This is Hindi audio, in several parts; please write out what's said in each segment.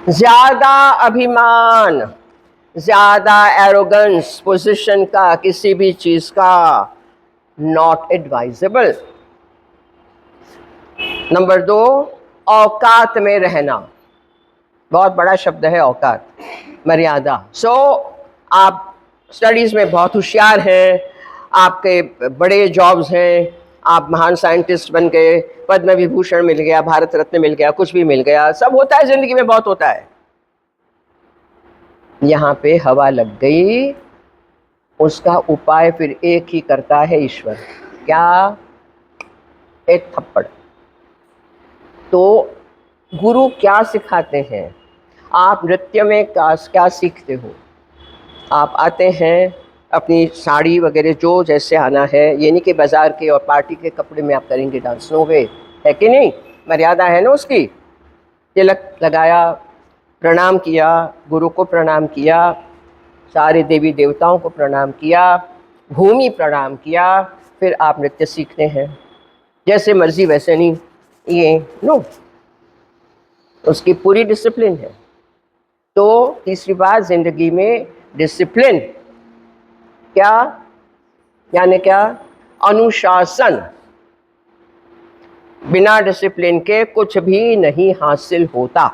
ज्यादा अभिमान, ज्यादा एरोगेंस पोजीशन का, किसी भी चीज का, नॉट एडवाइजेबल। नंबर 2, औकात में रहना। बहुत बड़ा शब्द है औकात, मर्यादा। आप स्टडीज में बहुत होशियार हैं, आपके बड़े जॉब्स हैं, आप महान साइंटिस्ट बन गए, पद्म विभूषण मिल गया, भारत रत्न मिल गया, कुछ भी मिल गया, सब होता है जिंदगी में, बहुत होता है। यहाँ पे हवा लग गई, उसका उपाय फिर एक ही करता है ईश्वर। क्या? एक थप्पड़। तो गुरु क्या सिखाते हैं? आप नृत्य में क्या सीखते हो? आप आते हैं अपनी साड़ी वगैरह जो जैसे आना है, ये नहीं कि बाजार के और पार्टी के कपड़े में आप करेंगे डांस। नो वे, है कि नहीं? मर्यादा है ना उसकी। तिलक लगाया, प्रणाम किया, गुरु को प्रणाम किया, सारे देवी देवताओं को प्रणाम किया, भूमि प्रणाम किया, फिर आप नृत्य सीखते हैं। जैसे मर्जी वैसे नहीं, ये नो, उसकी पूरी डिसिप्लिन है। तो तीसरी बात, जिंदगी में डिसिप्लिन क्या, यानी क्या? अनुशासन। बिना डिसिप्लिन के कुछ भी नहीं हासिल होता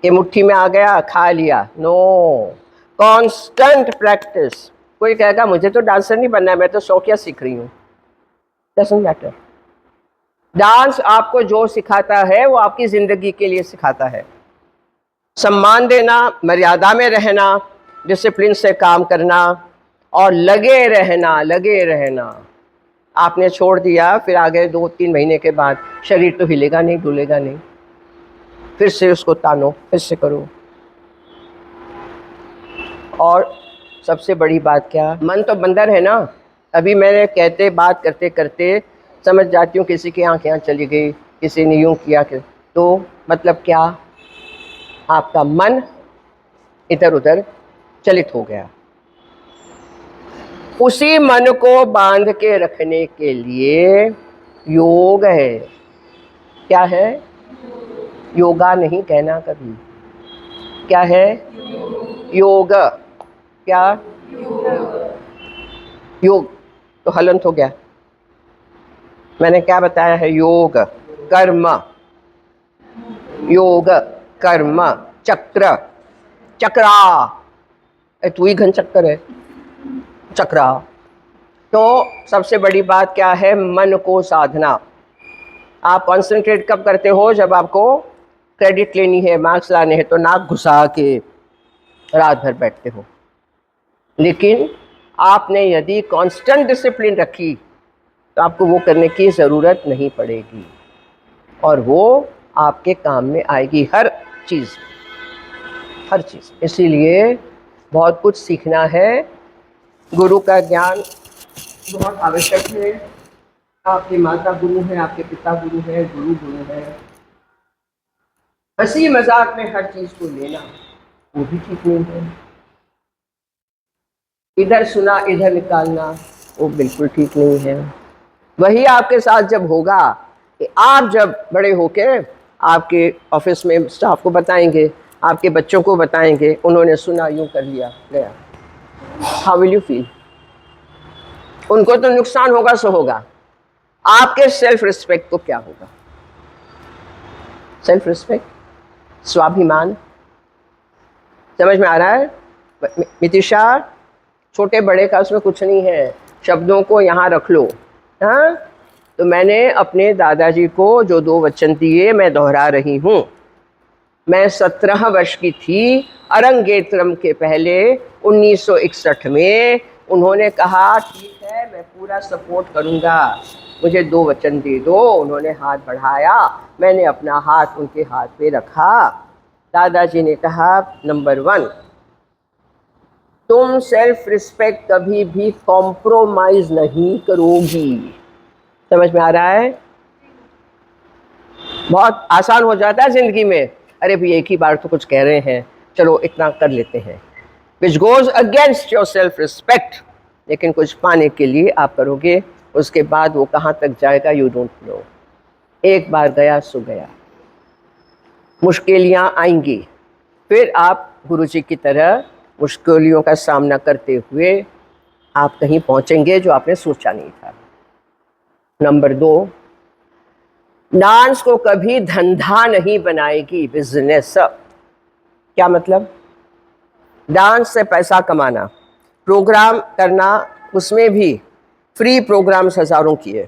कि मुट्ठी में आ गया खा लिया। No, constant practice. कोई कहेगा मुझे तो डांसर नहीं बनना है, मैं तो शौकिया सीख रही हूँ। Doesn't matter. डांस आपको जो सिखाता है वो आपकी जिंदगी के लिए सिखाता है। सम्मान देना, मर्यादा में रहना, डिसिप्लिन से काम करना और लगे रहना, लगे रहना। आपने छोड़ दिया, फिर आगे 2-3 महीने के बाद शरीर तो हिलेगा नहीं, डुलेगा नहीं, फिर से उसको तानो, फिर से करो। और सबसे बड़ी बात क्या? मन तो बंदर है ना। अभी मैंने कहते बात करते करते समझ जाती हूँ किसी की आँख यहाँ चली गई, किसी ने यूँ किया, तो मतलब क्या? आपका मन इधर उधर चलित हो गया। उसी मन को बांध के रखने के लिए योग है। क्या है? योगा नहीं कहना कभी। क्या है? योग। क्या? योग तो हलंत हो गया। मैंने क्या बताया है? योग कर्म, योग कर्म चक्र, चक्रा, तू ही घन चक्कर है, चक्रा। तो सबसे बड़ी बात क्या है? मन को साधना। आप कॉन्सेंट्रेट कब करते हो? जब आपको क्रेडिट लेनी है, मार्क्स लाने हैं, तो नाक घुसा के रात भर बैठते हो। लेकिन आपने यदि कांस्टेंट डिसिप्लिन रखी तो आपको वो करने की ज़रूरत नहीं पड़ेगी और वो आपके काम में आएगी, हर चीज़, हर चीज़। इसीलिए बहुत कुछ सीखना है। गुरु का ज्ञान बहुत आवश्यक है। आपके माता गुरु हैं, आपके पिता गुरु हैं, गुरु गुरु है। हंसी मजाक में हर चीज़ को लेना वो भी ठीक नहीं है। इधर सुना इधर निकालना वो बिल्कुल ठीक नहीं है। वही आपके साथ जब होगा कि आप जब बड़े होके आपके ऑफिस में स्टाफ को बताएंगे, आपके बच्चों को बताएंगे, उन्होंने सुना, यूं कर लिया, गया, हाउ विल यू फील? उनको तो नुकसान होगा, सो होगा। आपके सेल्फ रिस्पेक्ट को क्या होगा? सेल्फ रिस्पेक्ट, स्वाभिमान। समझ में आ रहा है मितिशा? छोटे बड़े का उसमें कुछ नहीं है, शब्दों को यहाँ रख लो। हाँ, तो मैंने अपने दादाजी को जो 2 वचन दिए मैं दोहरा रही हूँ। मैं 17 वर्ष की थी, अरंगेत्रम के पहले 1961 में उन्होंने कहा ठीक है मैं पूरा सपोर्ट करूँगा, मुझे 2 वचन दे दो। उन्होंने हाथ बढ़ाया, मैंने अपना हाथ उनके हाथ पे रखा। दादाजी ने कहा नंबर 1, तुम सेल्फ रिस्पेक्ट कभी भी कॉम्प्रोमाइज नहीं करोगी। समझ में आ रहा है? बहुत आसान हो जाता है जिंदगी में, अरे भाई एक ही बार तो कुछ कह रहे हैं, चलो इतना कर लेते हैं, which goes against your self respect. लेकिन कुछ पाने के लिए आप करोगे, उसके बाद वो कहाँ तक जाएगा यू डोंट नो। एक बार गया सो गया। मुश्किलियाँ आएंगी, फिर आप गुरुजी की तरह मुश्किलों का सामना करते हुए आप कहीं पहुंचेंगे जो आपने सोचा नहीं था। नंबर 2, डांस को कभी धंधा नहीं बनाएगी, बिजनेस। क्या मतलब? डांस से पैसा कमाना, प्रोग्राम करना, उसमें भी फ्री प्रोग्राम्स हजारों किए,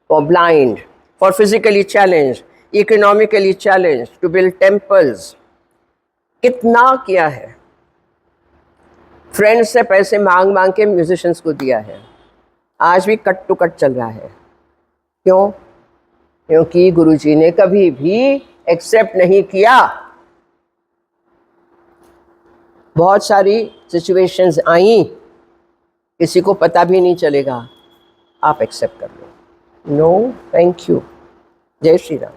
for blind, for physically challenge, economically challenge, to build temples, कितना किया है। फ्रेंड्स से पैसे मांग मांग के म्यूजिशियंस को दिया है, आज भी कट टू कट चल रहा है। क्यों? क्योंकि गुरुजी ने कभी भी एक्सेप्ट नहीं किया। बहुत सारी सिचुएशंस आई, किसी को पता भी नहीं चलेगा, आप एक्सेप्ट कर लो, नो थैंक यू, जय श्री राम।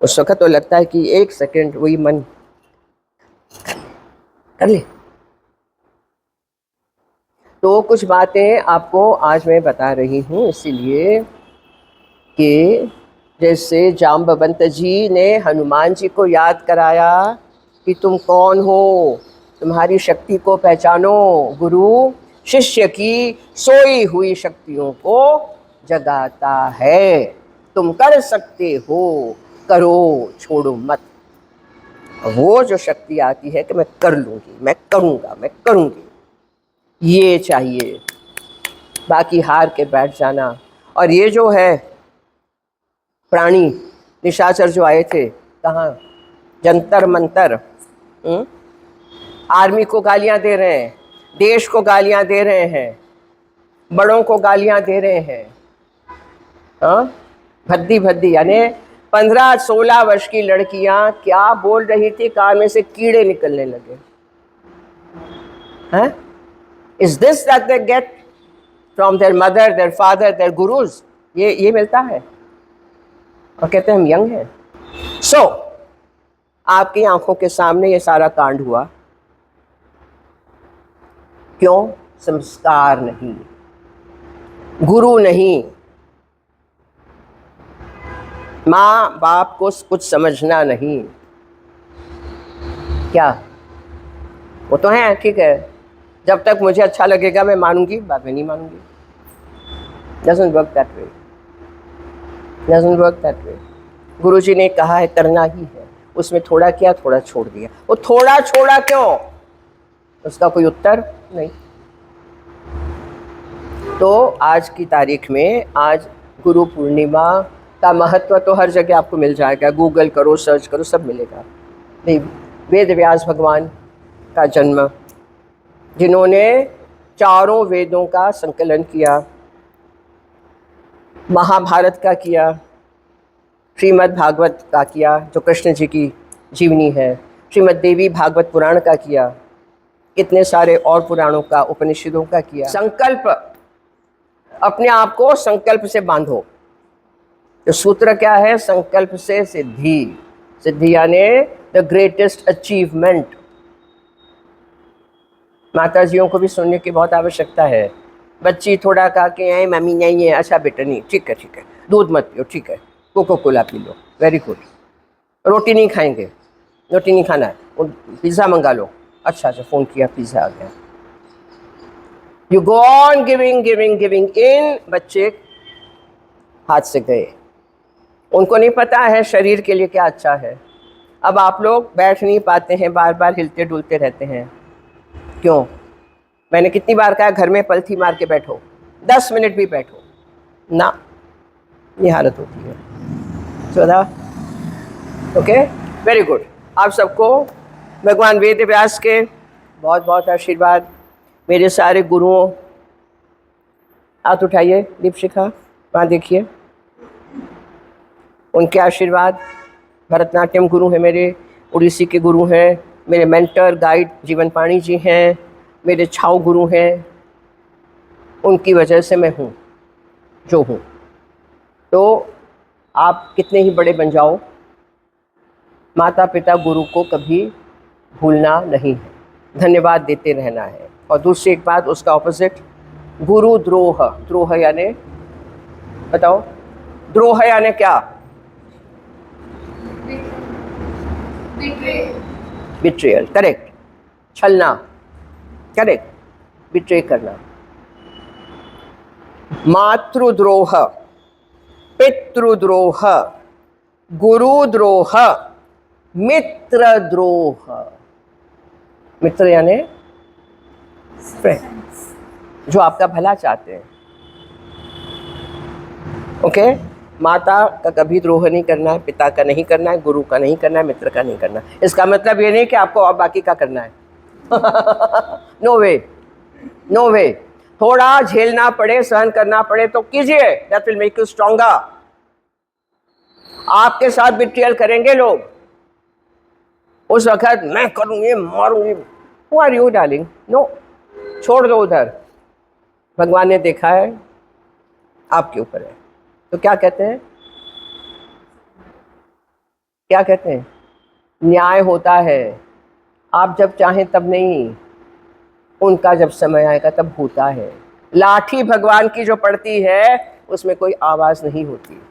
उस वक्त तो लगता है कि 1 सेकंड वही मन कर ले। तो कुछ बातें आपको आज मैं बता रही हूँ, इसीलिए कि जैसे जाम्बवंत जी ने हनुमान जी को याद कराया कि तुम कौन हो, तुम्हारी शक्ति को पहचानो। गुरु शिष्य की सोई हुई शक्तियों को जगाता है। तुम कर सकते हो, करो, छोड़ो मत। वो जो शक्ति आती है कि मैं कर लूँगी, मैं करूँगा, मैं करूँगी, ये चाहिए, बाकी हार के बैठ जाना। और ये जो है प्राणी निशाचर जो आए थे, कहाँ, जंतर मंतर, आर्मी को गालियां दे रहे हैं, देश को गालियां दे रहे हैं, बड़ों को गालियां दे रहे हैं, हाँ, भद्दी भद्दी, यानी 15-16 वर्ष की लड़कियां क्या बोल रही थी, कान में से कीड़े निकलने लगे हैं। Is this that they get from their mother, their father, their gurus? ये मिलता है और कहते हैं हम यंग हैं। सो आपकी आंखों के सामने ये सारा कांड हुआ, क्यों? संस्कार नहीं, गुरु नहीं, माँ बाप को कुछ समझना नहीं। क्या? वो तो है, ठीक है, जब तक मुझे अच्छा लगेगा मैं मानूंगी, बाद में नहीं मानूंगी। Doesn't work that way. Doesn't work that way. गुरुजी ने कहा है करना ही है, उसमें थोड़ा किया, थोड़ा छोड़ दिया। वो थोड़ा छोड़ा क्यों? उसका कोई उत्तर नहीं। तो आज की तारीख में, आज गुरु पूर्णिमा का महत्व तो हर जगह आपको मिल जाएगा, गूगल करो, सर्च करो, सब मिलेगा। वेद व्यास भगवान का जन्म, जिन्होंने चारों वेदों का संकलन किया, महाभारत का किया, श्रीमद् भागवत का किया जो कृष्ण जी की जीवनी है, श्रीमद् देवी भागवत पुराण का किया, कितने सारे और पुराणों का, उपनिषदों का किया। संकल्प, अपने आप को संकल्प से बांधो। तो सूत्र क्या है? संकल्प से सिद्धि। सिद्धि यानी द ग्रेटेस्ट अचीवमेंट। माताजियों को भी सुनने की बहुत आवश्यकता है। बच्ची थोड़ा कहा कि आई मम्मी नहीं है, अच्छा बेटा नहीं, ठीक है ठीक है, दूध मत पियो, ठीक है, cocoa Cola P low, very good. रोटी नहीं खाएंगे, रोटी नहीं खाना है, पिज़्ज़ा मंगा लो, अच्छा अच्छा फ़ोन किया, पिज़्ज़ा आ गया। You go on giving giving giving in, बच्चे हाथ से गए। उनको नहीं पता है शरीर के लिए क्या अच्छा है। अब आप लोग बैठ नहीं पाते हैं, बार बार हिलते डुलते रहते हैं, क्यों? मैंने कितनी बार कहा घर में पलथी मार के बैठो, 10 मिनट भी बैठो ना, ये हालत होती है। सोदा ओके, वेरी गुड। आप सबको भगवान वेद व्यास के बहुत बहुत आशीर्वाद। मेरे सारे गुरुओं, हाथ उठाइए, दीपशिखा वहाँ देखिए, उनके आशीर्वाद। भरतनाट्यम गुरु हैं मेरे, उड़ीसी के गुरु हैं मेरे, मेंटर गाइड जीवन पाणी जी हैं मेरे, छाऊ गुरु हैं, उनकी वजह से मैं हूँ जो हूँ। तो आप कितने ही बड़े बन जाओ, माता पिता गुरु को कभी भूलना नहीं है, धन्यवाद देते रहना है। और दूसरी एक बात, उसका ऑपोजिट, गुरु द्रोह। द्रोह यानी, बताओ, द्रोह यानी क्या? Betrayal, correct. छलना, करेक्ट। बिट्रे करना। मातृद्रोह, पितृद्रोह, गुरुद्रोह, मित्रद्रोह। मित्र यानी फ्रेंड, जो आपका भला चाहते हैं। ओके, माता का कभी द्रोह नहीं करना है, पिता का नहीं करना है, गुरु का नहीं करना है, मित्र का नहीं करना है। इसका मतलब ये नहीं कि आपको और बाकी का करना है। नो वे, नो वे। थोड़ा झेलना पड़े, सहन करना पड़े तो कीजिए, that will make you stronger. आपके साथ बिट्रियल करेंगे लोग, उस वक्त मैं करूंगी, मारूंगी। Who are you darling? No, छोड़ दो उधर। भगवान ने देखा है आपके ऊपर है, तो क्या कहते हैं, क्या कहते हैं? न्याय होता है। आप जब चाहें तब नहीं, उनका जब समय आएगा तब होता है। लाठी भगवान की जो पड़ती है उसमें कोई आवाज नहीं होती।